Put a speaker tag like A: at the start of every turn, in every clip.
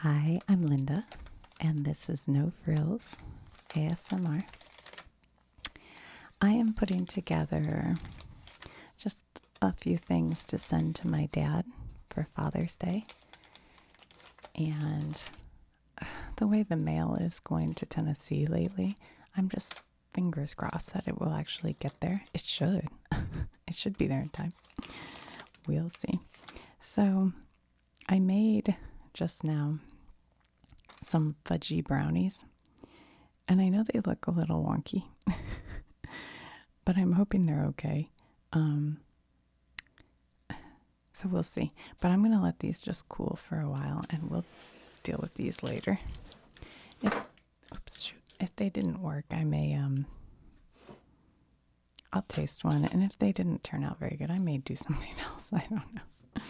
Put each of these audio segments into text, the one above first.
A: Hi, I'm Linda, and this is No Frills ASMR. I am putting together just a few things to send to my dad for Father's Day. And the way the mail is going to Tennessee lately, I'm just fingers crossed that it will actually get there. It should. It should be there in time. We'll see. So I made just now some fudgy brownies, and I know they look a little wonky, but I'm hoping they're okay. So we'll see. But I'm going to let these just cool for a while, and we'll deal with these later. If they didn't work, I may I'll taste one, and if they didn't turn out very good, I may do something else. I don't know.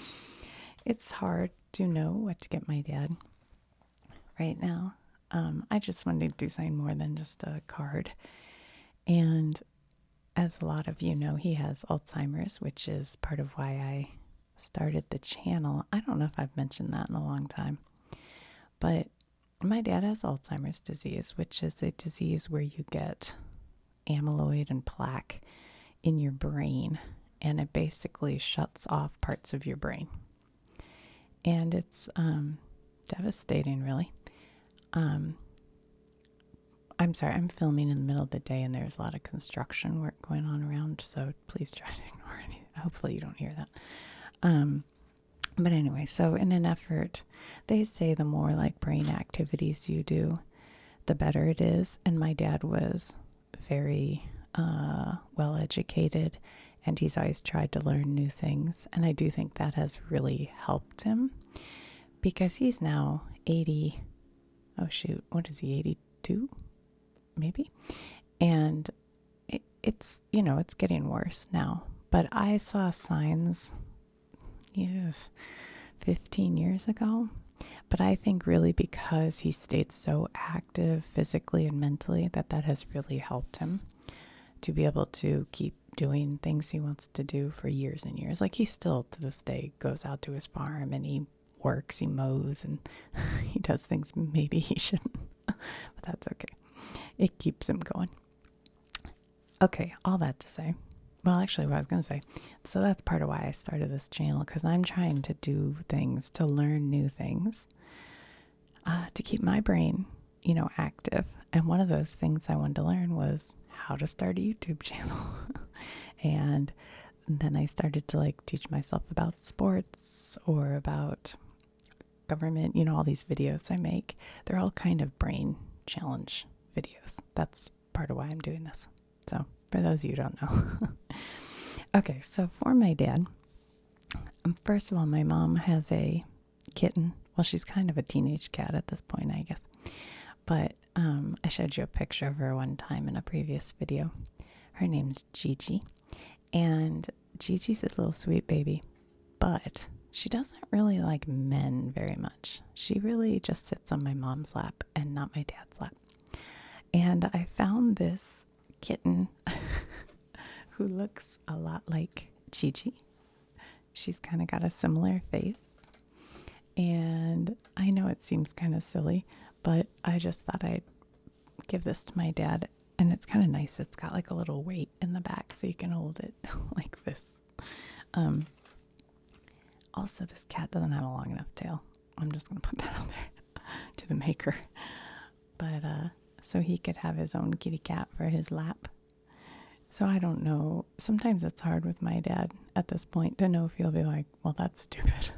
A: It's hard to know what to get my dad right now. I just wanted to do something more than just a card. And as a lot of you know, he has Alzheimer's, which is part of why I started the channel. I don't know if I've mentioned that in a long time, but my dad has Alzheimer's disease, which is a disease where you get amyloid and plaque in your brain, and it basically shuts off parts of your brain. And it's devastating, really. I'm sorry, I'm filming in the middle of the day and there's a lot of construction work going on around, so please try to ignore any. Hopefully you don't hear that. But anyway, so in an effort, they say the more like brain activities you do, the better it is. And my dad was very well educated, and he's always tried to learn new things. And I do think that has really helped him, because he's now 80. Oh shoot, what is he, 82? Maybe. And it's, it's getting worse now. But I saw signs 15 years ago. But I think really because he stayed so active physically and mentally that has really helped him to be able to keep doing things he wants to do for years and years. Like, he still to this day goes out to his farm and he works, he mows, and he does things maybe he shouldn't, but that's okay. It keeps him going. Okay, all that to say, well, actually what I was going to say, so that's part of why I started this channel, because I'm trying to do things, to learn new things, to keep my brain, active. And one of those things I wanted to learn was how to start a YouTube channel. And then I started to teach myself about sports or about government, all these videos I make. They're all kind of brain challenge videos. That's part of why I'm doing this. So for those of you who don't know. Okay, so for my dad, first of all, my mom has a kitten. Well, she's kind of a teenage cat at this point, I guess. But I showed you a picture of her one time in a previous video. Her name's Gigi. And Gigi's a little sweet baby. But she doesn't really like men very much. She really just sits on my mom's lap and not my dad's lap. And I found this kitten who looks a lot like Gigi. She's kind of got a similar face. And I know it seems kind of silly, but I just thought I'd give this to my dad. And it's kind of nice. It's got a little weight in the back so you can hold it like this. Also, this cat doesn't have a long enough tail. I'm just going to put that out there to the maker. But so he could have his own kitty cat for his lap. So I don't know. Sometimes it's hard with my dad at this point to know if he'll be like, well, that's stupid.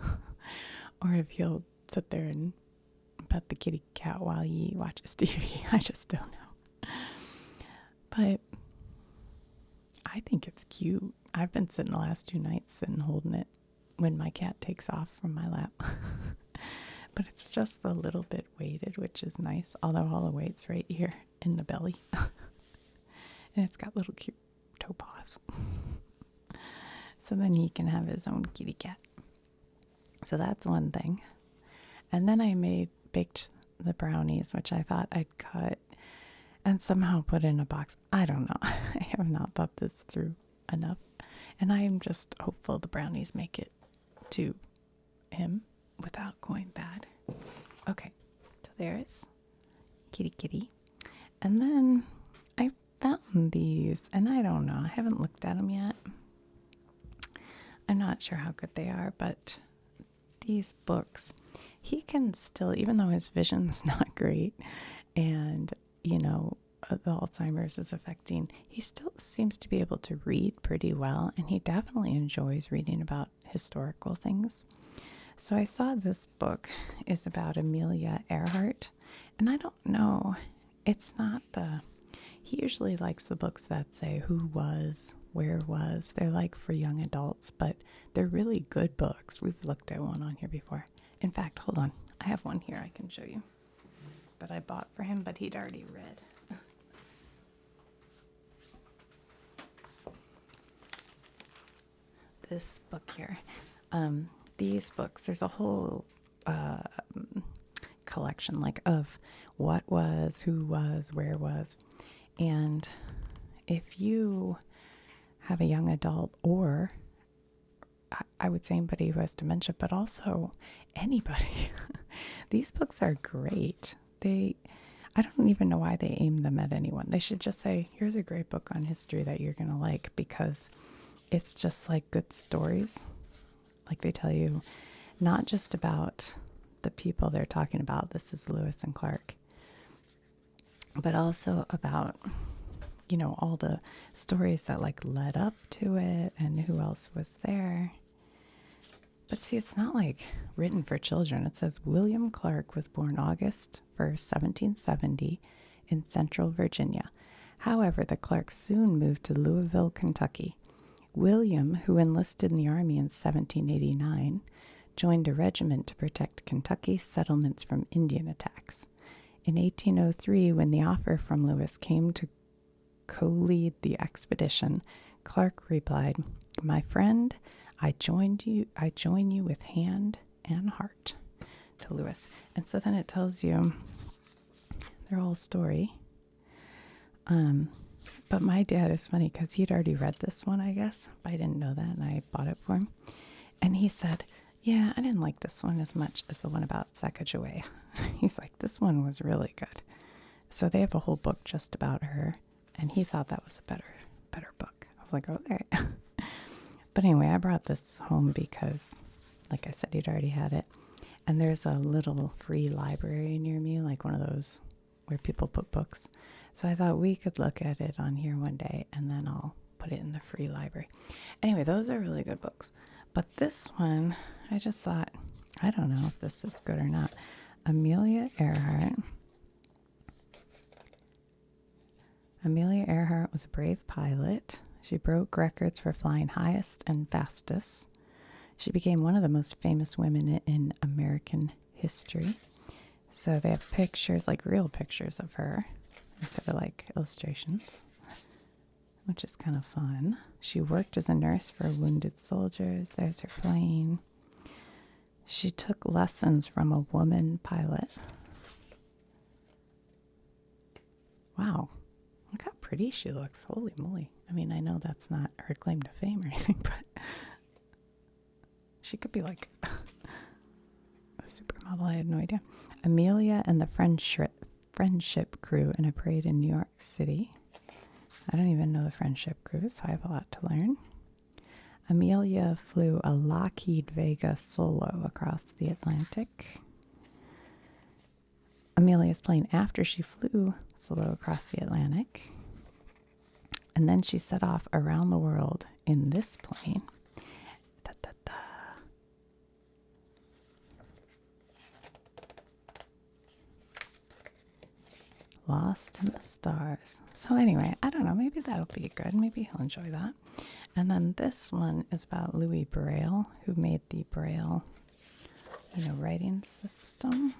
A: Or if he'll sit there and pet the kitty cat while he watches TV. I just don't know. But I think it's cute. I've been sitting the last 2 nights sitting holding it when my cat takes off from my lap. But it's just a little bit weighted, which is nice, although all the weight's right here in the belly. And it's got little cute toe paws. So then he can have his own kitty cat. So that's one thing. And then I baked the brownies, which I thought I'd cut and somehow put in a box. I don't know. I have not thought this through enough. And I am just hopeful the brownies make it to him without going bad. Okay, so there's kitty kitty. And then I found these, and I don't know, I haven't looked at them yet. I'm not sure how good they are, but these books, he can still, even though his vision's not great and, the Alzheimer's is affecting, he still seems to be able to read pretty well, and he definitely enjoys reading about historical things. So I saw this book is about Amelia Earhart, and I don't know, it's not he usually likes the books that say who was, where was. They're like for young adults, but they're really good books. We've looked at one on here before. In fact, hold on. I have one here I can show you that I bought for him, but he'd already read. This book here. These books, there's a whole collection like of what was, who was, where was. And if you have a young adult, or I would say anybody who has dementia, but also anybody, these books are great. I don't even know why they aim them at anyone. They should just say, here's a great book on history that you're going to like, because it's just like good stories. Like they tell you not just about the people they're talking about, this is Lewis and Clark, but also about, all the stories that like led up to it and who else was there. But see, it's not like written for children. It says William Clark was born August 1st, 1770 in Central Virginia. However, the Clarks soon moved to Louisville, Kentucky. William, who enlisted in the Army in 1789, joined a regiment to protect Kentucky's settlements from Indian attacks. In 1803, when the offer from Lewis came to co-lead the expedition, Clark replied, "My friend, I join you with hand and heart," to Lewis. And so then it tells you their whole story. But my dad is funny because he'd already read this one, I guess. I didn't know that, and I bought it for him. And he said, yeah, I didn't like this one as much as the one about Sacagawea. He's like, this one was really good. So they have a whole book just about her, and he thought that was a better book. I was like, okay. But anyway, I brought this home because, like I said, he'd already had it. And there's a little free library near me, like one of those where people put books. So I thought we could look at it on here one day, and then I'll put it in the free library. Anyway, those are really good books. But this one, I just thought, I don't know if this is good or not. Amelia Earhart. Amelia Earhart was a brave pilot. She broke records for flying highest and fastest. She became one of the most famous women in American history. So they have pictures, like real pictures of her, instead of like illustrations, which is kind of fun. She worked as a nurse for wounded soldiers. There's her plane. She took lessons from a woman pilot. Wow. Look how pretty she looks. Holy moly. I mean, I know that's not her claim to fame or anything, but she could be like a supermodel. I had no idea. Amelia and the Friendship Crew in a parade in New York City. I don't even know the Friendship Crew, so I have a lot to learn. Amelia flew a Lockheed Vega solo across the Atlantic. Amelia's plane after she flew solo across the Atlantic. And then she set off around the world in this plane. Da, da, da. Lost in the Stars. So anyway, I don't know, maybe that'll be good. Maybe he'll enjoy that. And then this one is about Louis Braille, who made the Braille, writing system.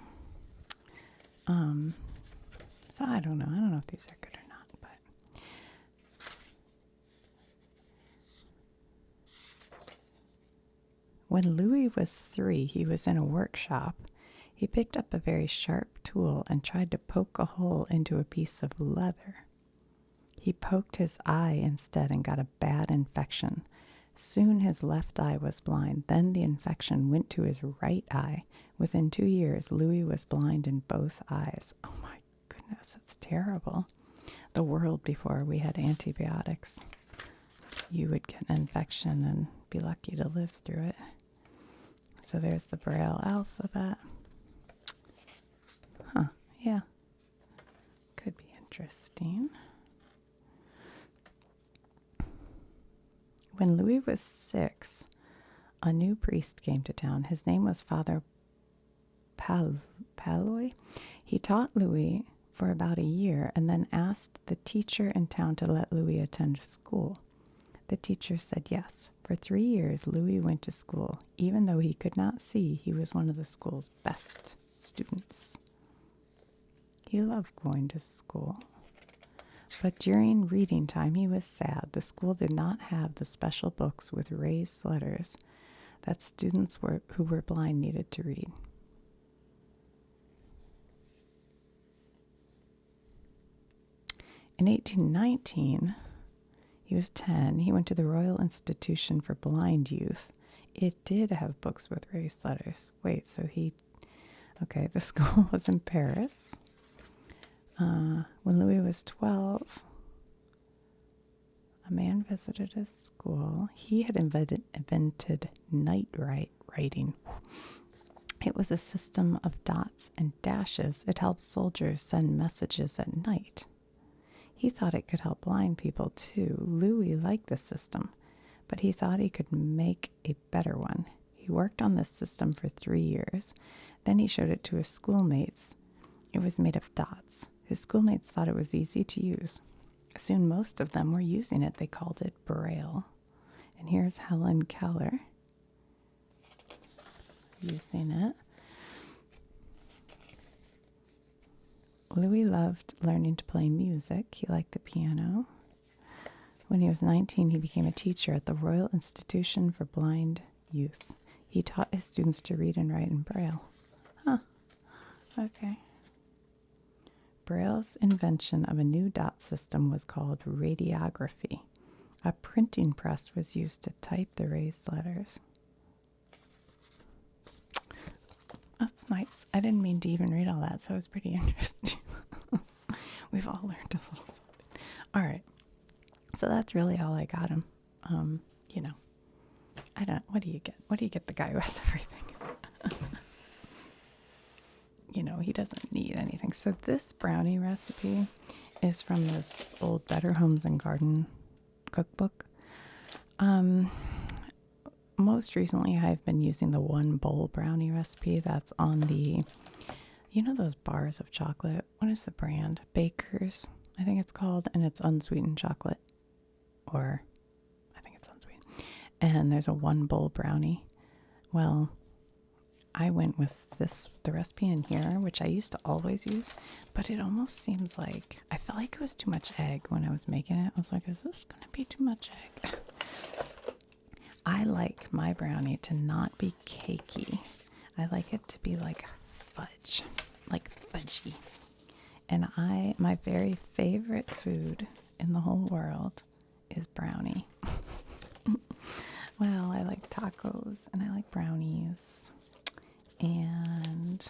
A: So I don't know. I don't know if these are good or not, but when Louis was 3, he was in a workshop. He picked up a very sharp tool and tried to poke a hole into a piece of leather. He poked his eye instead and got a bad infection. Soon his left eye was blind. Then the infection went to his right eye. Within 2 years, Louis was blind in both eyes. Oh my goodness, it's terrible. The world before we had antibiotics. You would get an infection and be lucky to live through it. So there's the Braille alphabet. Huh, yeah. Could be interesting. When Louis was 6, a new priest came to town. His name was Father Paloy. He taught Louis for about a year and then asked the teacher in town to let Louis attend school. The teacher said yes. For 3 years, Louis went to school. Even though he could not see, he was one of the school's best students. He loved going to school. But during reading time, he was sad. The school did not have the special books with raised letters that students who were blind needed to read. In 1819, he was 10. He went to the Royal Institution for Blind Youth. It did have books with raised letters. Wait, so okay, the school was in Paris. When Louis was 12, a man visited his school. He had invented night writing. It was a system of dots and dashes. It helped soldiers send messages at night. He thought it could help blind people too. Louis liked the system, but he thought he could make a better one. He worked on this system for 3 years. Then he showed it to his schoolmates. It was made of dots. His schoolmates thought it was easy to use. Soon most of them were using it. They called it Braille. And here's Helen Keller using it. Louis loved learning to play music. He liked the piano. When he was 19, he became a teacher at the Royal Institution for Blind Youth. He taught his students to read and write in Braille. Huh. Okay. Braille's invention of a new dot system was called radiography. A printing press was used to type the raised letters. That's nice. I didn't mean to even read all that, so it was pretty interesting. We've all learned a little something. All right. So that's really all I got him. What do you get? What do you get the guy who has everything? He doesn't need anything. So this brownie recipe is from this old Better Homes and Garden cookbook. Most recently, I've been using the one bowl brownie recipe that's on those bars of chocolate. What is the brand? Baker's, I think it's called, and it's unsweetened chocolate. Or, I think it's unsweetened. And there's a one bowl brownie. Well, I went with the recipe in here, which I used to always use, but it almost seems like, I felt like it was too much egg when I was making it. I was like, is this going to be too much egg? I like my brownie to not be cakey. I like it to be like fudge, like fudgy. And my very favorite food in the whole world is brownie. Well, I like tacos and I like brownies. And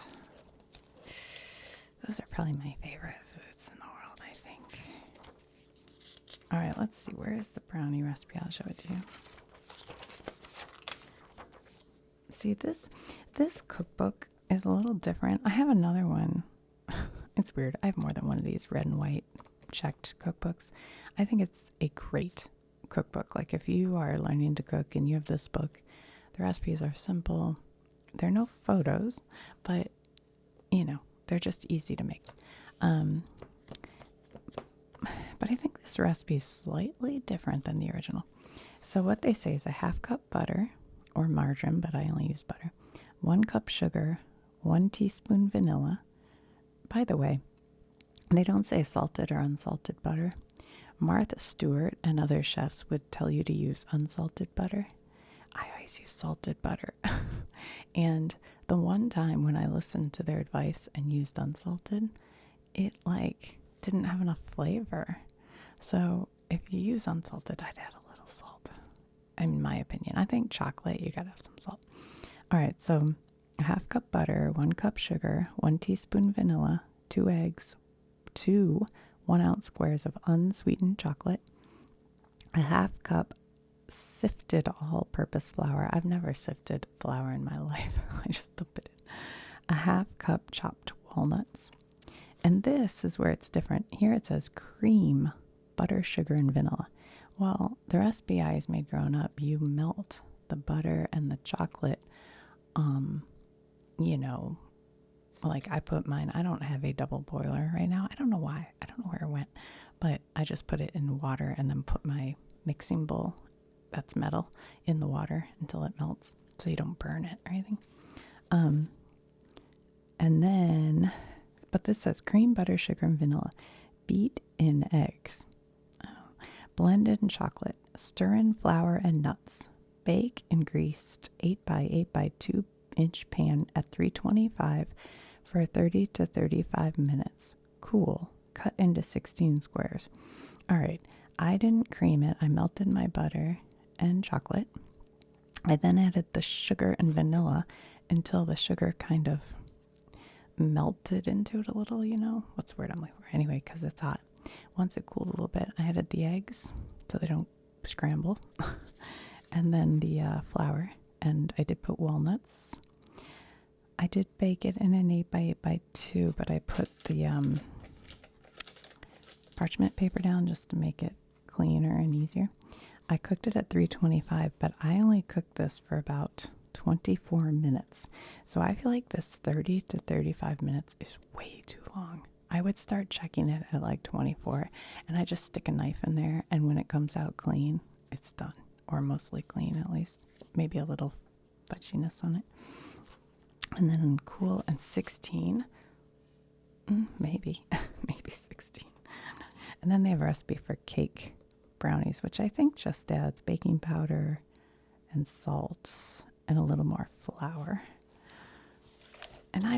A: those are probably my favorite foods in the world, I think. All right, let's see. Where is the brownie recipe? I'll show it to you. See, this cookbook is a little different. I have another one. It's weird. I have more than one of these red and white checked cookbooks. I think it's a great cookbook. Like if you are learning to cook and you have this book, the recipes are simple. There are no photos, but, they're just easy to make. But I think this recipe is slightly different than the original. So what they say is a half cup butter, or margarine, but I only use butter, 1 cup sugar, 1 teaspoon vanilla. By the way, they don't say salted or unsalted butter. Martha Stewart and other chefs would tell you to use unsalted butter. I always use salted butter. And the one time when I listened to their advice and used unsalted, it didn't have enough flavor. So if you use unsalted, I'd add a little salt. in my opinion. I think chocolate, you gotta have some salt. All right, so a half cup butter, 1 cup sugar, 1 teaspoon vanilla, 2 eggs, 2 1-ounce squares of unsweetened chocolate, a half cup sifted all-purpose flour. I've never sifted flour in my life. I just dump it in. A half cup chopped walnuts. And this is where it's different. Here it says cream, butter, sugar, and vanilla. Well, the recipe I made growing up, you melt the butter and the chocolate, you know, like I put mine, I don't have a double boiler right now. I don't know why. I don't know where it went. But I just put it in water and then put my mixing bowl, that's metal, in the water until it melts so you don't burn it or anything. And then, but this says cream, butter, sugar, and vanilla. Beat in eggs. Blend in chocolate. Stir in flour and nuts. Bake in greased 8 by 8 by 2 inch pan at 325 for 30 to 35 minutes. Cool. Cut into 16 squares. All right. I didn't cream it. I melted my butter and chocolate. I then added the sugar and vanilla until the sugar kind of melted into it a little, you know. What's the word I'm looking for? Anyway, because it's hot. Once it cooled a little bit, I added the eggs so they don't scramble. And then the flour. And I did put walnuts. I did bake it in an 8 by 8 by 2, but I put the parchment paper down just to make it cleaner and easier. I cooked it at 325, but I only cooked this for about 24 minutes. So I feel like this 30 to 35 minutes is way too long. I would start checking it at like 24, and I just stick a knife in there, and when it comes out clean, it's done. Or mostly clean, at least. Maybe a little fudginess on it. And then cool and 16. Maybe 16. And then they have a recipe for cake brownies, which I think just adds baking powder and salt and a little more flour. And I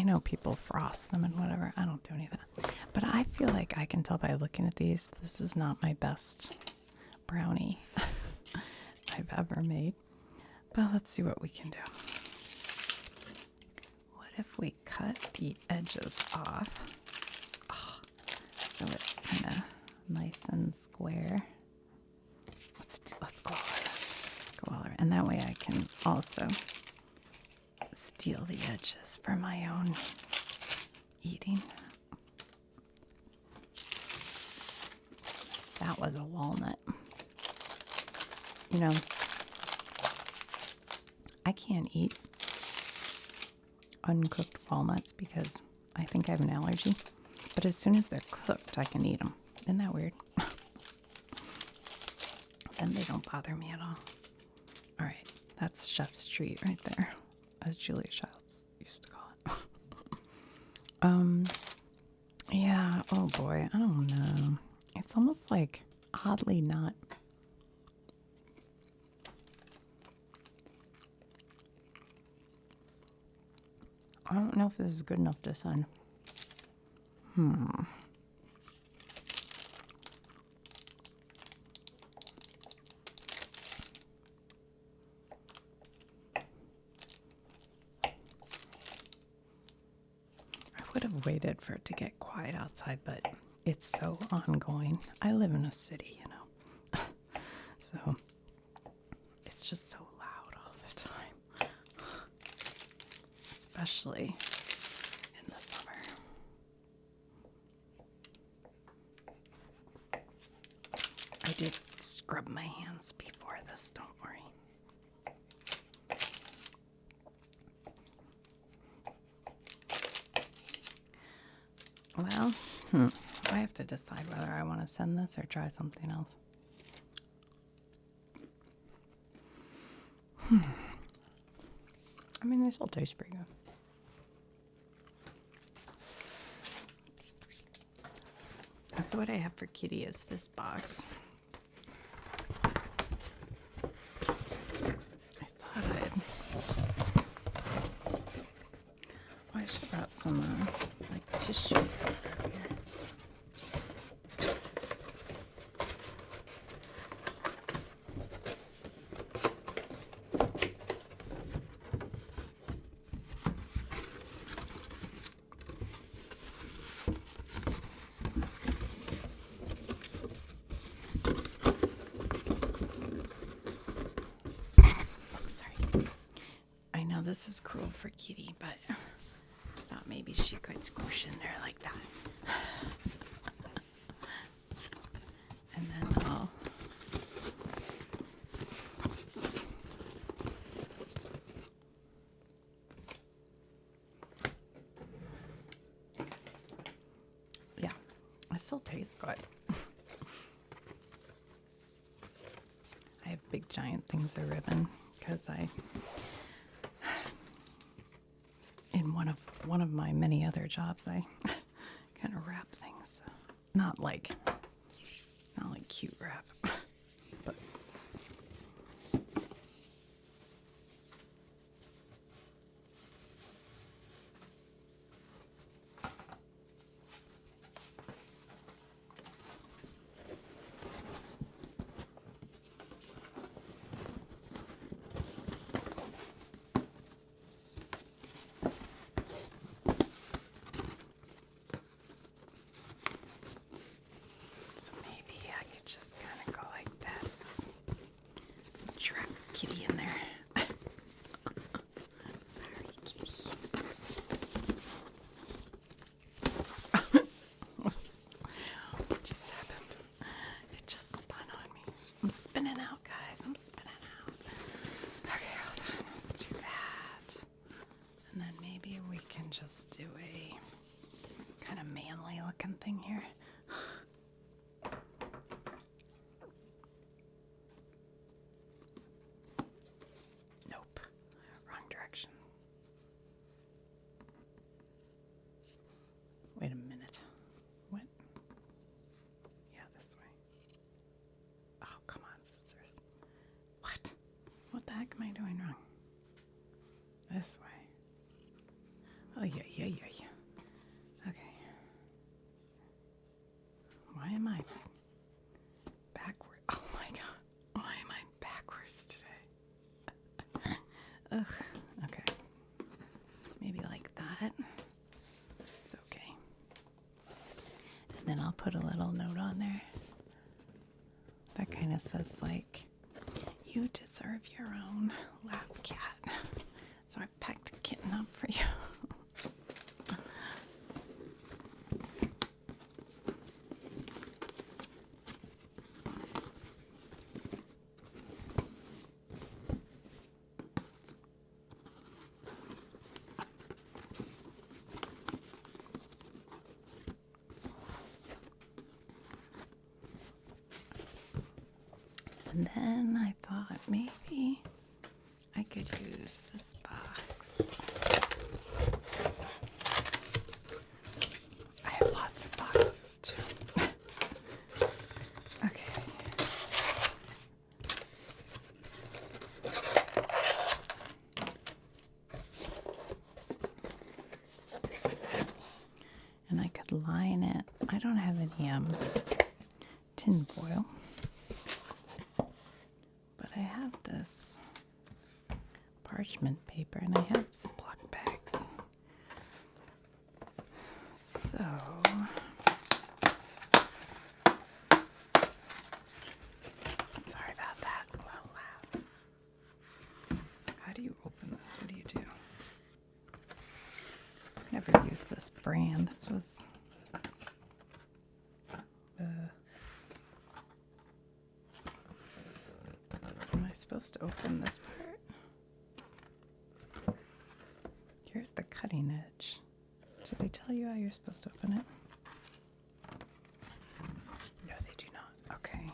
A: know people frost them and whatever. I don't do any of that. But I feel like I can tell by looking at these, this is not my best brownie I've ever made. But let's see what we can do. What if we cut the edges off? Oh, so it's kind of nice and square. Let's go all over. And that way I can also steal the edges for my own eating. That was a walnut. You know, I can't eat uncooked walnuts because I think I have an allergy. But as soon as they're cooked, I can eat them. Isn't that weird? And they don't bother me at all. All right, that's Chef's Treat right there, as Julia Childs used to call it. Yeah, oh boy, I don't know. It's almost like oddly not. I don't know if this is good enough to send. I would have waited for it to get quiet outside, but it's so ongoing. I live in a city, you know. So it's just so loud all the time. Especially in the summer. I did scrub my hands before this, don't worry. Well, I have to decide whether I want to send this or try something else. I mean, they still taste pretty good. So what I have for Kitty is this box. I should have brought some like tissue paper here. this is cruel for Kitty, but I thought maybe she could squish in there like that. And then I'll it still tastes good. I have big giant things of ribbon because in one of my many other jobs I kind of wrap things. Not like cute wrap. But Kitty in there. Sorry, Kitty. Whoops. What just happened? It just spun on me. I'm spinning out, guys. I'm spinning out. Okay, hold on. Let's do that. And then maybe we can just do a kind of manly looking thing here. Wait a minute. What? Yeah, this way. Oh, come on, scissors. What? What the heck am I doing wrong? This way. Oh, yeah. Okay. Why am I backward? Oh, my God. Why am I backwards today? Ugh. Okay. Maybe like that. Then I'll put a little note on there that kind of says like, you deserve your own lap cat. So I packed a kitten up for you. And then I thought maybe I could use this box. I have lots of boxes too. Okay. And I could line it. I don't have any tin foil. I have this parchment paper and I have Ziploc bags. So sorry about that. A little loud. How do you open this? What do you do? Never used this brand. This was am I supposed to open this part? Here's the cutting edge. Do they tell you how you're supposed to open it? No, they do not. Okay.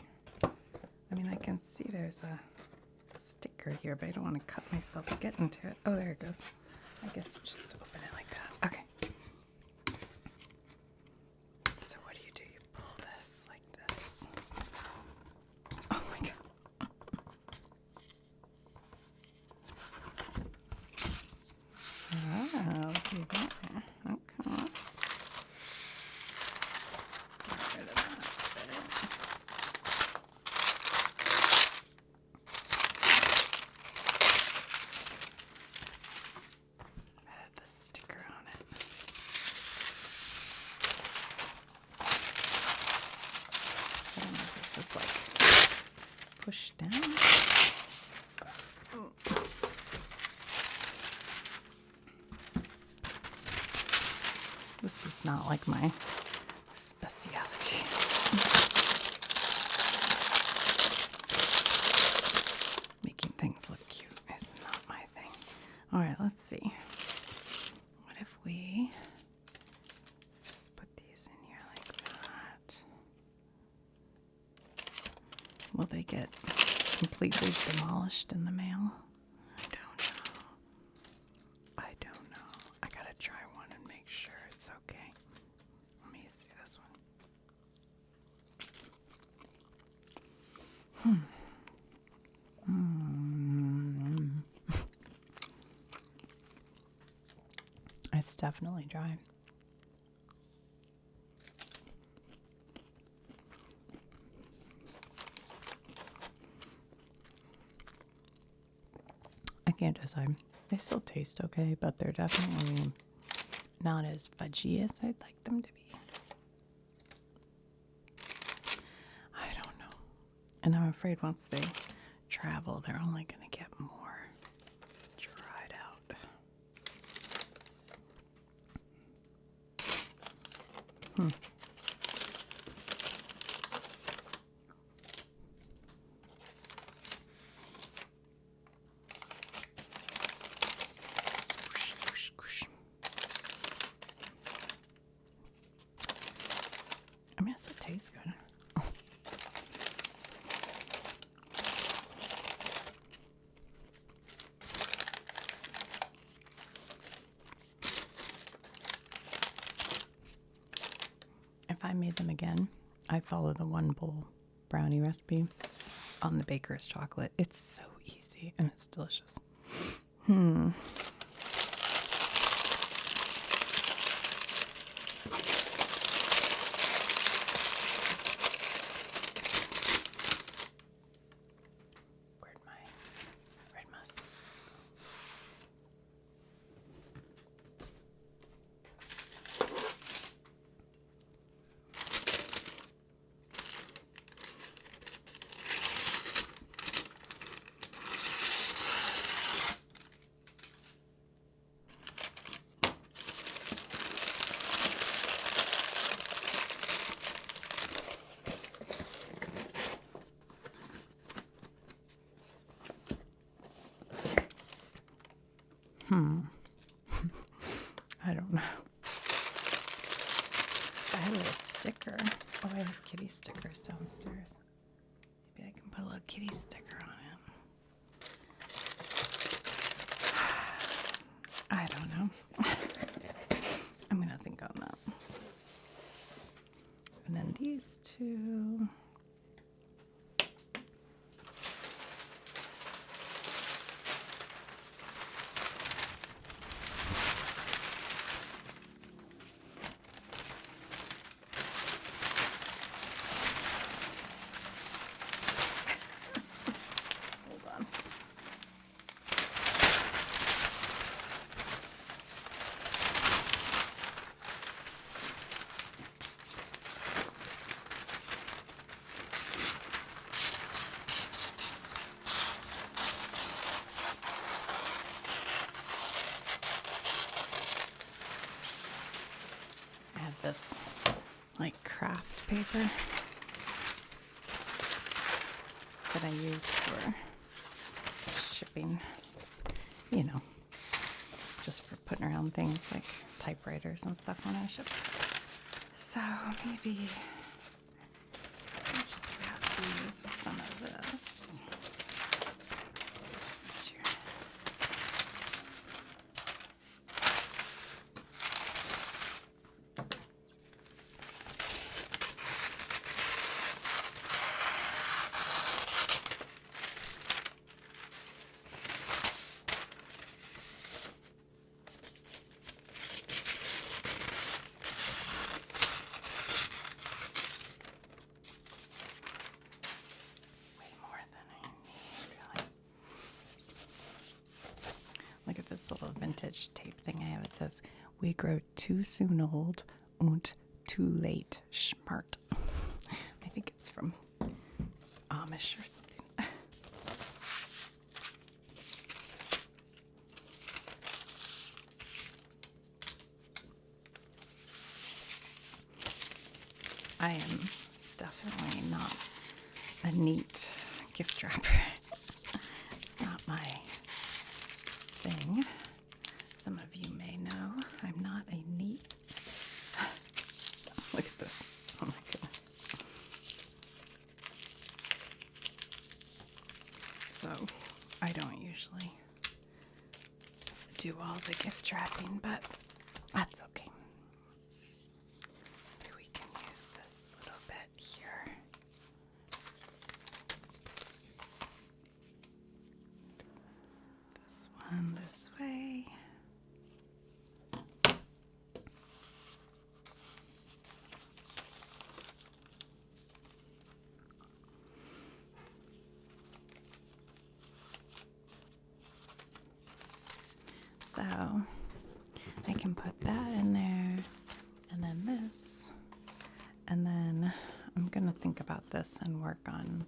A: I mean, I can see there's a sticker here, but I don't want to cut myself getting to it. Oh, there it goes. I guess you just open it like that. Okay. So what do? You pull this like this. Oh my God. Oh, look at that. Oh, come on. Get rid of that bit. I had the sticker on it. I don't know if this is like pushed down. This is not like my specialty. Making things look cute is not my thing. All right, let's see. What if we just put these in here like that? Will they get completely demolished in the mail? I don't know. I gotta try one and make sure it's okay. Let me see this one. It's definitely dry. I can't decide. They still taste okay, but they're definitely not as fudgy as I'd like them to be. I don't know. And I'm afraid once they travel, they're only going to get more dried out. Squish, squish, squish. I mean, it still tastes good. If I made them again, I'd follow the one bowl brownie recipe on the baker's chocolate. It's so easy and it's delicious. Where'd my I don't know. I have a little sticker. Oh, I have kitty stickers downstairs. Maybe I can put a little kitty sticker on it. I don't know. I'm going to think on that. And then these two. This like craft paper that I use for shipping, you know, just for putting around things like typewriters and stuff when I ship. So maybe I'll just wrap these with some of this. Look at this little vintage tape thing I have. It says, "We grow too soon old und too late smart." I think it's from Amish or something. I am definitely not a neat gift wrapper. It's not my thing. Some of you may know I'm not a neat. Look at this. Oh my goodness. So I don't usually do all the gift wrapping, but that's okay. Maybe we can use this little bit here. This one this way. So I can put that in there, and then this, and then I'm gonna think about this and work on.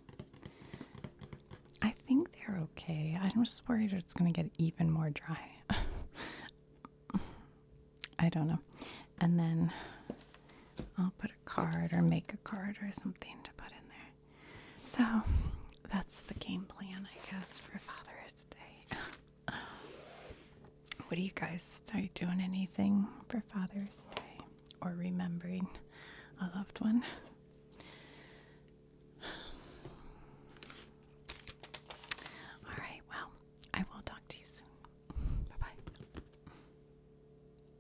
A: I think they're okay. I'm just worried it's gonna get even more dry. I don't know. And then I'll put a card or make a card or something to put in there. So that's the game plan, I guess, for Father's Day. What do you guys, are you doing anything for Father's Day or remembering a loved one?